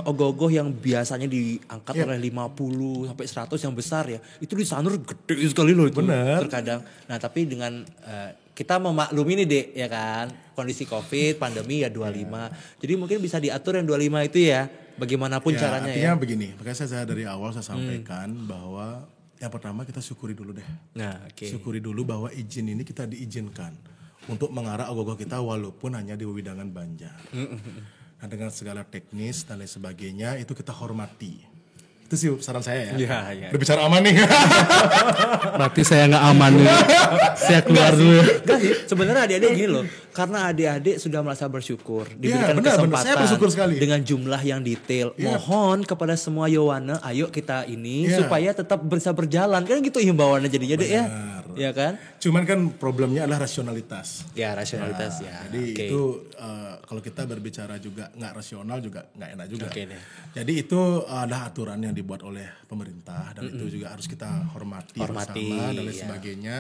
ogoh-ogoh yang biasanya diangkat oleh 50 sampai 100 yang besar ya, itu di Sanur gede sekali loh itu. Bener. Terkadang. Nah, tapi dengan kita memaklumi nih, Dek, ya kan. Kondisi Covid, pandemi ya 25. Jadi mungkin bisa diatur yang 25 itu ya, bagaimanapun caranya artinya ya. begini, makanya saya dari awal saya sampaikan bahwa yang pertama kita syukuri dulu deh. Nah, oke. Syukuri dulu bahwa izin ini kita diizinkan untuk mengarah ogoh-ogoh kita walaupun hanya di wewidangan Banjar. Nah, dengan segala teknis dan lain sebagainya itu kita hormati. Itu sih saran saya ya. Iya. Berbicara aman nih. Berarti saya nggak aman nih. Saya keluar dulu. Enggak sih, sebenarnya adik-adik gini loh. Karena adik-adik sudah merasa bersyukur, diberikan benar, kesempatan saya bersyukur sekali. dengan jumlah yang detail. Mohon kepada semua Yowana, ayo kita ini supaya tetap bisa berjalan. Kan gitu himbauannya jadinya, Dek ya. Ya kan? Cuman kan problemnya adalah rasionalitas. Ya, rasionalitas ya. Jadi Oke. itu kalau kita berbicara juga nggak rasional juga nggak enak juga. Oke deh. Jadi itu adalah aturan yang dibuat oleh pemerintah dan itu juga harus kita hormati bersama dan lain sebagainya.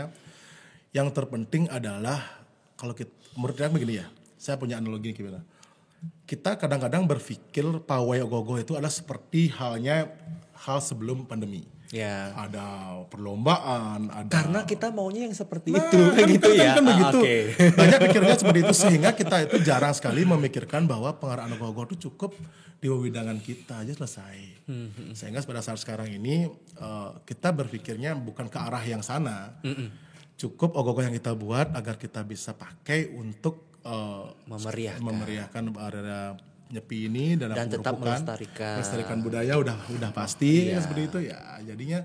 Yang terpenting adalah kalau kita, menurut saya begini ya, saya punya analogi gimana. Kita kadang-kadang berpikir pawai ogoh-ogoh itu adalah seperti hal sebelum pandemi. Ya. Ada perlombaan, ada Karena kita maunya yang seperti itu kayak gitu ya. kan begitu. Oke. Banyak pikirnya seperti itu sehingga kita itu jarang sekali memikirkan bahwa pengarahan ogoh-ogoh itu cukup di wewidangan kita aja selesai. Sehingga pada saat sekarang ini kita berpikirnya bukan ke arah yang sana. Cukup ogoh-ogoh yang kita buat agar kita bisa pakai untuk memeriahkan area Nyepi ini dan tetap melestarikan budaya udah pasti kan seperti itu ya. Jadinya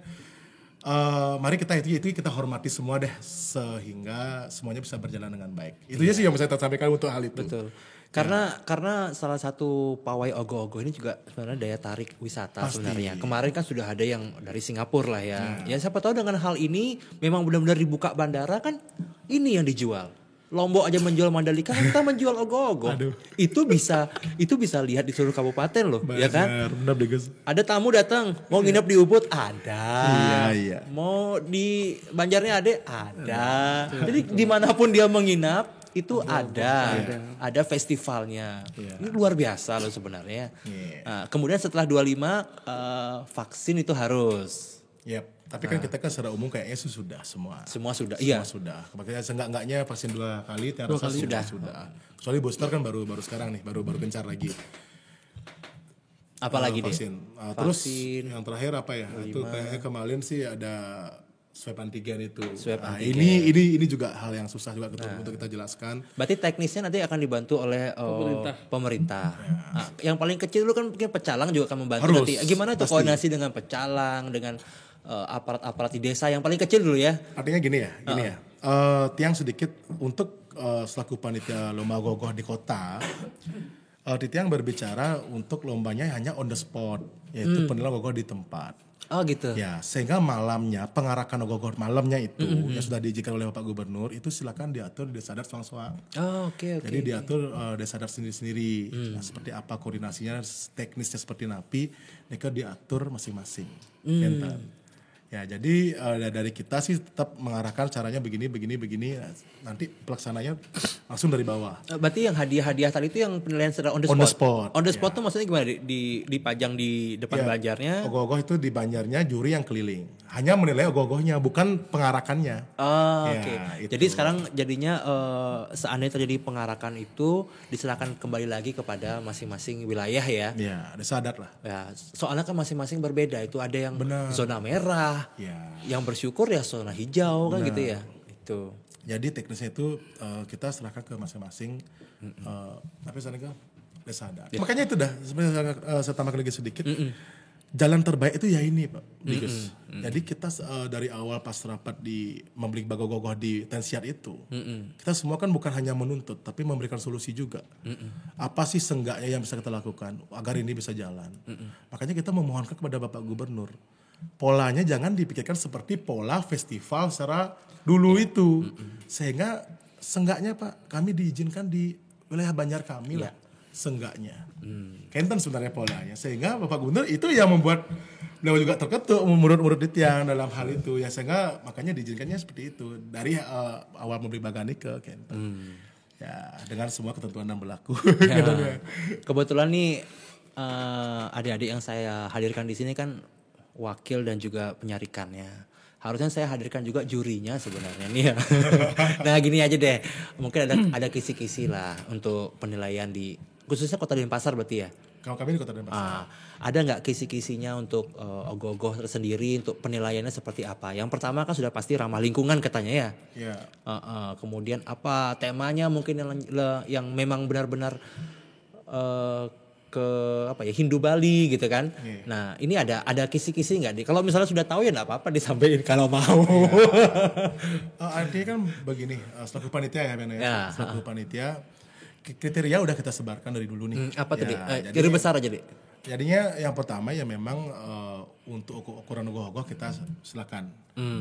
mari kita itu kita hormati semua deh sehingga semuanya bisa berjalan dengan baik. Itu aja sih yang bisa saya sampaikan untuk hal itu. Betul. Karena salah satu pawai ogoh-ogoh ini juga sebenarnya daya tarik wisata sebenarnya. Kemarin kan sudah ada yang dari Singapura lah ya. Ya siapa tahu dengan hal ini memang benar-benar dibuka bandara kan ini yang dijual. Lombok aja menjual Mandalika, kita menjual ogoh-ogoh. Itu bisa lihat di seluruh kabupaten loh, ya kan? Benar, Gus. Ada tamu datang, mau nginep di Ubud, ada. Iya. Mau di Banjarnya ada. Jadi dimanapun dia menginap, itu ada festivalnya. Ini luar biasa loh sebenarnya. Nah, kemudian setelah 25, vaksin itu harus. Yep. Tapi kan kita kan secara umum kayaknya sudah semua. Semua sudah. Semua sudah. Makanya seenggak-enggaknya vaksin 2 kali, terasa sudah. Kecuali booster kan baru sekarang nih, baru gencar lagi. Apalagi vaksin. Terus yang terakhir apa ya? 25. Itu kayaknya kemarin sih ada swab antigen itu. Ini juga hal yang susah juga untuk kita jelaskan. Berarti teknisnya nanti akan dibantu oleh pemerintah. Nah, yang paling kecil dulu kan mungkin pecalang juga akan membantu nanti. Gimana tuh koordinasi dengan pecalang, dengan aparat-aparat di desa yang paling kecil dulu ya? Artinya gini ya. Tiang sedikit untuk selaku panitia lomba ogoh-ogoh di kota. Tiang berbicara untuk lombanya hanya on the spot, yaitu penilaian ogoh-ogoh di tempat. Oh gitu. Ya, sehingga malamnya pengarakan ogoh-ogoh malamnya itu yang sudah diizinkan oleh Bapak Gubernur itu silakan diatur di desa adat soang-soang. Oh, oke. Jadi diatur desa adat sendiri-sendiri. Nah, seperti apa koordinasinya, teknisnya seperti napi, mereka diatur masing-masing. Ya, jadi dari kita sih tetap mengarahkan caranya begini. Nanti pelaksananya langsung dari bawah. Berarti yang hadiah-hadiah tadi itu yang penilaian secara on the spot. On the spot tuh maksudnya gimana? Dipajang di depan Banjarnya? Ogoh-ogoh itu di Banjarnya juri yang keliling. Hanya menilai ogoh-ogohnya, bukan pengarakannya. Oke. Jadi sekarang jadinya seandainya terjadi pengarakan itu diserahkan kembali lagi kepada masing-masing wilayah ya. Ya, desa adat lah. Ya, soalnya kan masing-masing berbeda. Itu ada yang zona merah. Yang bersyukur ya zona hijau kan gitu ya. Itu. Jadi teknisnya itu kita serahkan ke masing-masing tapi sana desa adat. Makanya itu dah sebenarnya saya tambahkan lagi sedikit. Jalan terbaik itu ya ini Pak Digus. Jadi kita dari awal pas rapat di membeli ogoh-ogoh di Tensiat itu, kita semua kan bukan hanya menuntut, tapi memberikan solusi juga. Apa sih seenggaknya yang bisa kita lakukan agar ini bisa jalan? Makanya kita memohonkan kepada Bapak Gubernur polanya jangan dipikirkan seperti pola festival secara dulu itu. Sehingga seenggaknya Pak, kami diizinkan di wilayah Banjar kami lah. Seenggaknya. Kenten sebenarnya polanya. Sehingga Bapak Gubernur itu yang membuat beliau juga terketuk menurut Tiang dalam hal itu. Ya sehingga makanya diizinkannya seperti itu. Dari awal memberi bagani ke Kenten. Ya dengan semua ketentuan yang berlaku. Ya. Kebetulan nih adik-adik yang saya hadirkan di sini kan wakil dan juga penyarikannya. Harusnya saya hadirkan juga jurinya sebenarnya nih ya. Nah gini aja deh, mungkin ada kisi-kisi lah untuk penilaian di khususnya Kota Denpasar berarti ya. Kalau kami di Kota Denpasar. Ada nggak kisi-kisinya untuk ogoh-ogoh tersendiri untuk penilaiannya seperti apa? Yang pertama kan sudah pasti ramah lingkungan katanya ya. Iya. Kemudian apa temanya mungkin yang memang benar-benar ke apa ya Hindu Bali gitu kan. Nah ini ada kisi-kisi nggak nih? Kalau misalnya sudah tahu ya nggak apa-apa disampaikan kalau mau. Artinya kan begini, selaku panitia ya Ben ya. Selaku panitia kriteria udah kita sebarkan dari dulu nih. Apa tadi? Kiri besar aja deh. Jadinya yang pertama ya memang untuk ukuran ogoh-ogoh kita silakan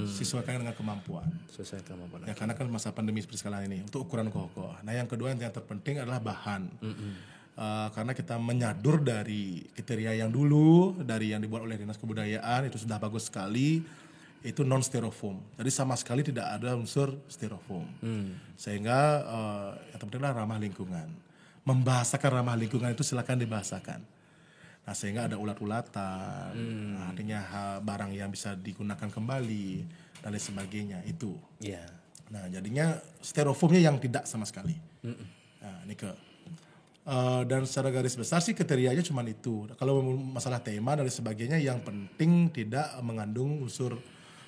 sesuaikan dengan kemampuan. Sesuai kemampuan. Ya karena kan masa pandemi seperti sekarang ini untuk ukuran ogoh-ogoh. Nah yang kedua yang terpenting adalah bahan. Karena kita menyadur dari kriteria yang dulu, dari yang dibuat oleh Dinas Kebudayaan itu sudah bagus sekali, itu non styrofoam. Jadi sama sekali tidak ada unsur styrofoam. Sehingga yang terpenting adalah ramah lingkungan. Membahasakan ramah lingkungan itu silakan dibahasakan. Nah sehingga ada ulat-ulatan, artinya barang yang bisa digunakan kembali dan lain sebagainya itu. Nah jadinya styrofoamnya yang tidak sama sekali. Nah ini dan secara garis besar sih kriterianya cuma itu. Kalau masalah tema dan sebagainya yang penting tidak mengandung unsur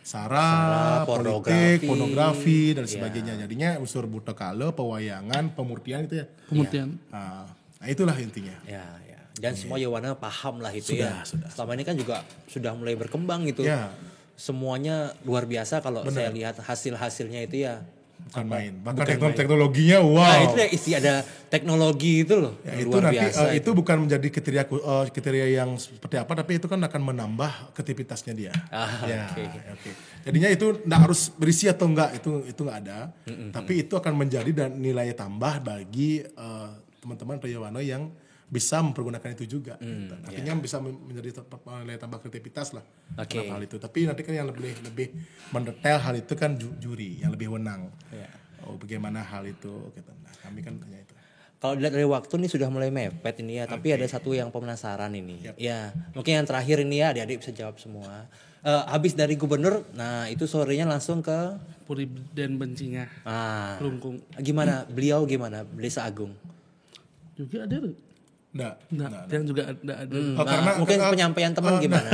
sara politik, pornografi dan sebagainya. Jadinya unsur buta kala, pewayangan, pemurtian itu ya. Pemurtian. Nah itulah intinya. Dan semua Yowana paham lah itu sudah. Selama ini kan juga sudah mulai berkembang gitu. Semuanya luar biasa kalau saya lihat hasil-hasilnya itu ya. Bukan main. Bahkan teknologinya wow. Nah itu ya isi ada teknologi itu loh. Ya, luar biasa. Itu bukan menjadi kriteria yang seperti apa, tapi itu kan akan menambah kreativitasnya dia. Okay. Jadinya itu enggak harus berisi atau enggak, itu enggak ada. Tapi itu akan menjadi dan nilai tambah bagi teman-teman Peyawano yang bisa mempergunakan itu juga. Artinya bisa menjadi nilai tambah kreativitas lah dalam hal itu. Tapi nanti kan yang lebih mendetail hal itu kan juri yang lebih wenang. Bagaimana hal itu? Nah, kami kan hanya itu. Kalau dilihat dari waktu nih sudah mulai mepet ini ya. Tapi ada satu yang penasaran ini. Ya mungkin yang terakhir ini ya adik-adik bisa jawab semua. Habis dari gubernur, nah itu sorenya langsung ke Puri dan Bencingah. Kelungkung. Gimana? Beliau gimana? Desa Agung. Juga ada. Enggak. Yang juga enggak ada. Karena mungkin penyampaian teman gimana?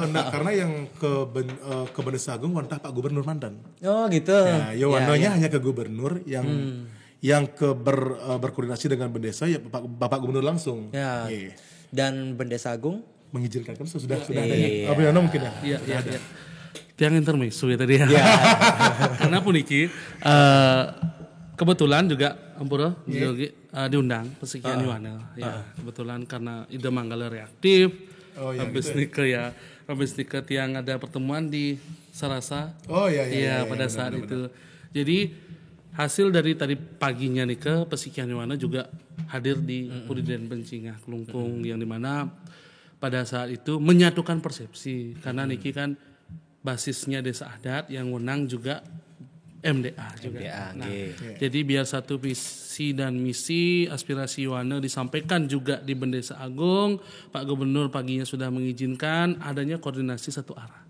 Karena yang ke Desa Agung wantah Pak Gubernur mantan. Oh gitu. Ya, Yowanonya hanya ke gubernur yang berkoordinasi dengan Bendesa ya Bapak Gubernur langsung. Dan Bendesa Agung mengizinkan kan sudah ada ya. Apa yang mungkin ya? Iya. Tiang intermezzo ya tadi ya. Karena pun iki kebetulan juga Ampura diundang Pesekian Yowana ya kebetulan karena ide Manggala reaktif habis nikah yang ada pertemuan di Sarasa pada saat itu. Jadi hasil dari tadi paginya nih ke Pesekian Yowana juga hadir di Puri dan Bencingah Kelungkung yang dimana pada saat itu menyatukan persepsi karena Niki kan basisnya desa adat yang wenang juga MDA juga. Jadi biar satu visi dan misi aspirasi Yowana disampaikan juga di Bendesa Agung, Pak Gubernur paginya sudah mengizinkan adanya koordinasi satu arah.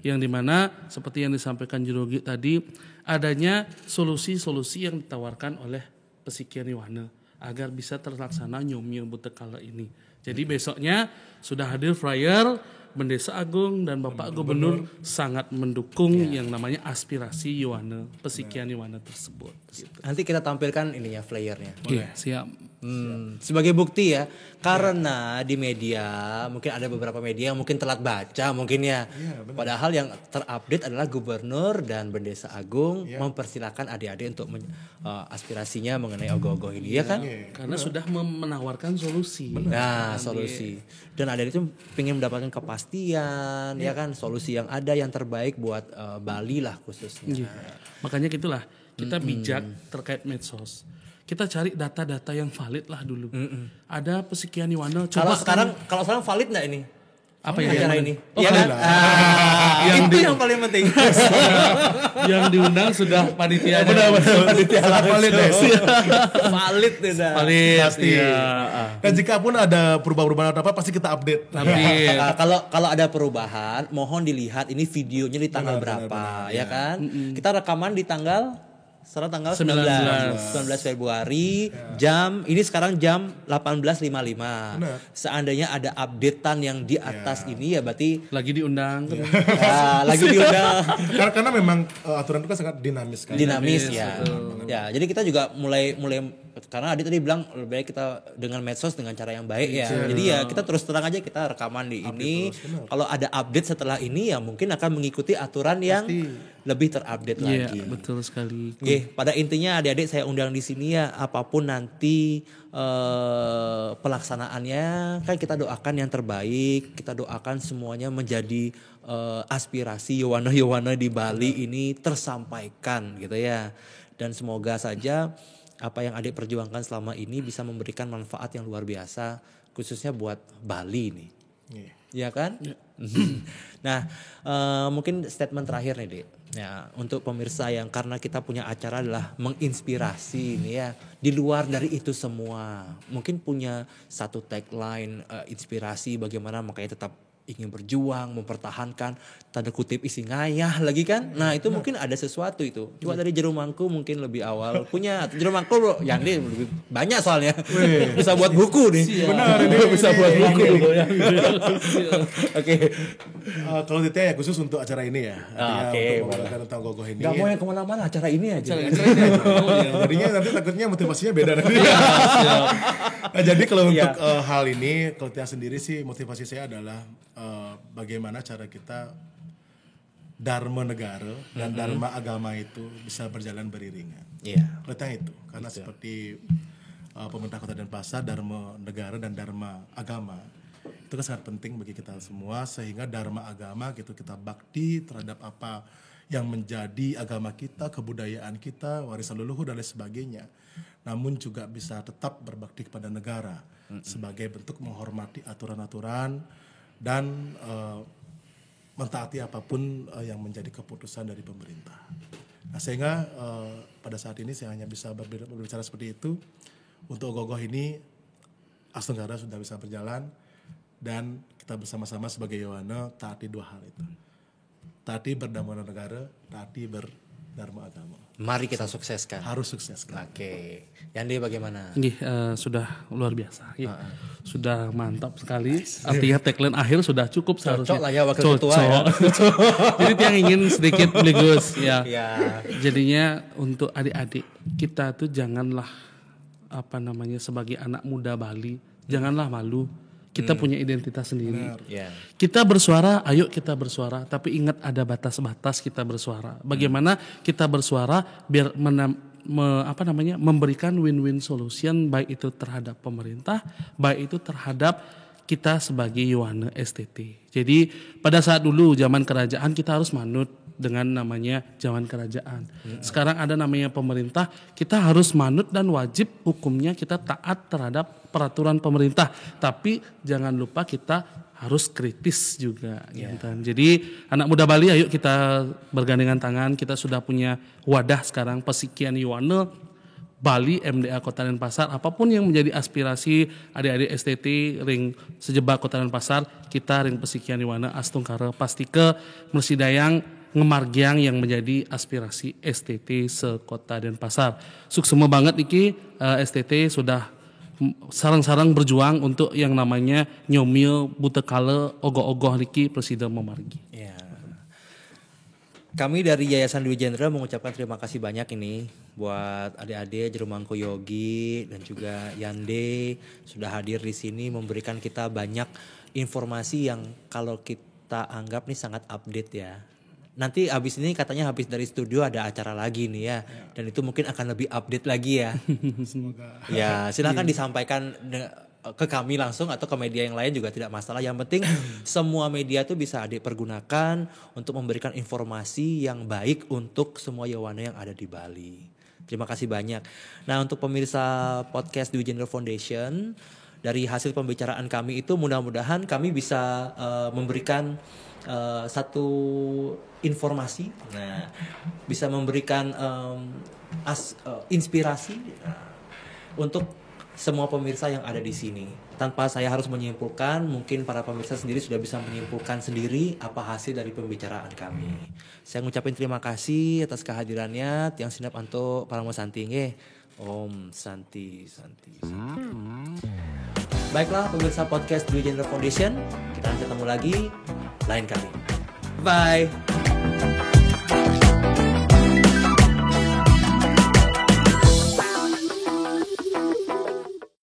Yang dimana seperti yang disampaikan Jurogi tadi adanya solusi-solusi yang ditawarkan oleh Pesekian Yowana agar bisa terlaksana nyomnya butekala ini. Jadi besoknya sudah hadir flyer Bendesa Agung dan Bapak Gubernur sangat mendukung yang namanya aspirasi Yowana, Pesekian Yowana tersebut. Gitu. Nanti kita tampilkan ininya flyernya. Iya, siap. Sebagai bukti ya, karena di media mungkin ada beberapa media yang mungkin telat baca mungkin ya. Padahal yang terupdate adalah Gubernur dan Bendesa Agung mempersilahkan adik-adik untuk aspirasinya mengenai ogoh-ogoh ini ya kan? Karena sudah menawarkan solusi. Nah, solusi. Dan adik-adik itu ingin mendapatkan kepastian kepastian, ya kan, solusi yang ada yang terbaik buat Bali lah khususnya. Makanya gitulah kita bijak terkait medsos. Kita cari data-data yang valid lah dulu. Ada Pesikian Yuwana. Kalau sekarang valid nggak ini? Apa ya acara ini? Oh, Iya kan? Itu yang paling penting. Yang diundang sudah panitia. Panitia valid ya. Valid tidak. Valid. Pasti. Dan jika pun ada perubahan-perubahan apa pasti kita update. Nah, kalau ada perubahan, mohon dilihat ini videonya di tanggal berapa, ya kan? Kita rekaman di tanggal 19 Februari ini sekarang jam 18.55. Seandainya ada updatean yang di atas ini ya berarti lagi diundang. Lagi diundang. Karena memang aturan itu kan sangat dinamis kan. Dinamis ya. Ya, jadi kita juga mulai karena Adi tadi bilang lebih baik kita dengan medsos dengan cara yang baik ya. Jadi ya kita terus terang aja kita rekaman di ini. Kalau ada update setelah ini ya mungkin akan mengikuti aturan yang lebih terupdate lagi. Iya, betul sekali. Oke, pada intinya adik-adik saya undang di sini ya, apapun nanti pelaksanaannya kan kita doakan yang terbaik, kita doakan semuanya menjadi aspirasi Yuwana di Bali ini tersampaikan gitu ya. Dan semoga saja apa yang adik perjuangkan selama ini bisa memberikan manfaat yang luar biasa khususnya buat Bali nih. Ya kan? Nah, mungkin statement terakhir nih, Dek. Ya, untuk pemirsa yang karena kita punya acara adalah menginspirasi nih ya. Di luar dari itu semua, mungkin punya satu tagline inspirasi bagaimana makanya tetap ingin berjuang, mempertahankan, tanda kutip isi ngayah lagi kan. Nah itu mungkin ada sesuatu itu. Coba dari Jerumangku mungkin lebih awal punya. Jerumangku bro, yang ini lebih banyak soalnya. Bisa buat buku nih. Benar, ini bisa buat buku. Oke. Kalau Titya ya khusus untuk acara ini ya. Oke. Untuk tentang Gogoh ini. Gak mau yang kemana-mana, acara ini aja. Jadinya nanti takutnya motivasinya beda nanti. Nah, jadi kalau untuk hal ini, kalau Titya sendiri sih motivasi saya adalah bagaimana cara kita dharma negara dan dharma agama itu bisa berjalan beriringan. Tentang itu, karena seperti pemerintah Kota Denpasar, dharma negara dan dharma agama itu kan sangat penting bagi kita semua, sehingga dharma agama gitu kita bakti terhadap apa yang menjadi agama kita, kebudayaan kita, warisan leluhur dan lain sebagainya. Namun juga bisa tetap berbakti kepada negara sebagai bentuk menghormati aturan-aturan dan mentaati apapun yang menjadi keputusan dari pemerintah. Nah, sehingga pada saat ini saya hanya bisa berbicara seperti itu. Untuk Gogoh ini As Tenggara sudah bisa berjalan dan kita bersama-sama sebagai Yuwana taati dua hal itu. Taati berdharma negara, taati berdharma agama. Mari kita sukseskan. Harus sukseskan. Oke. Yandi bagaimana? Sudah luar biasa. Sudah mantap sekali. Artinya tagline akhir sudah cukup seharusnya. Cocok lah ya wakil ketua ya. Jadi yang ingin sedikit Gus ya. Jadinya untuk adik-adik kita tuh janganlah sebagai anak muda Bali, janganlah malu. Kita punya identitas sendiri. Kita bersuara, ayo kita bersuara. Tapi ingat ada batas-batas kita bersuara. Bagaimana kita bersuara biar memberikan win-win solution, baik itu terhadap pemerintah, baik itu terhadap kita sebagai Yuwana STT. Jadi pada saat dulu zaman kerajaan kita harus manut dengan namanya zaman kerajaan. Sekarang ada namanya pemerintah, kita harus manut dan wajib hukumnya kita taat terhadap peraturan pemerintah. Tapi jangan lupa kita harus kritis juga. Jadi anak muda Bali, ayo kita bergandengan tangan. Kita sudah punya wadah sekarang Pesikian Yuwana Bali MDA Kota Denpasar. Apapun yang menjadi aspirasi adik-adik STT ring sejebak Kota Denpasar, kita ring Pesikian Yuwana As Tenggara pasti ke Mersidayang Ngemargiang yang menjadi aspirasi STT se-Kota Denpasar. Suksema banget iki STT sudah sarang-sarang berjuang untuk yang namanya nyomil butekale ogoh-ogoh niki Presiden memargi. Kami dari Yayasan Dwi Jendra mengucapkan terima kasih banyak ini buat adik-adik Jerumangku Yogi dan juga Yande sudah hadir di sini memberikan kita banyak informasi yang kalau kita anggap nih sangat update ya. Nanti habis ini katanya habis dari studio ada acara lagi nih ya. Dan itu mungkin akan lebih update lagi ya. Semoga. Ya silakan disampaikan ke kami langsung atau ke media yang lain juga tidak masalah. Yang penting semua media tuh bisa dipergunakan untuk memberikan informasi yang baik untuk semua Yawana yang ada di Bali. Terima kasih banyak. Nah, untuk pemirsa podcast Dwi Gender Foundation, dari hasil pembicaraan kami itu mudah-mudahan kami bisa memberikan satu informasi, bisa memberikan inspirasi untuk semua pemirsa yang ada di sini. Tanpa saya harus menyimpulkan, mungkin para pemirsa sendiri sudah bisa menyimpulkan sendiri apa hasil dari pembicaraan kami. Saya ngucapin terima kasih atas kehadirannya Tiang Sinap Anto Paramo Santi. Om Santi. Baiklah pemirsa podcast Dwi Gender Foundation, kita akan ketemu lagi lain kali. Bye.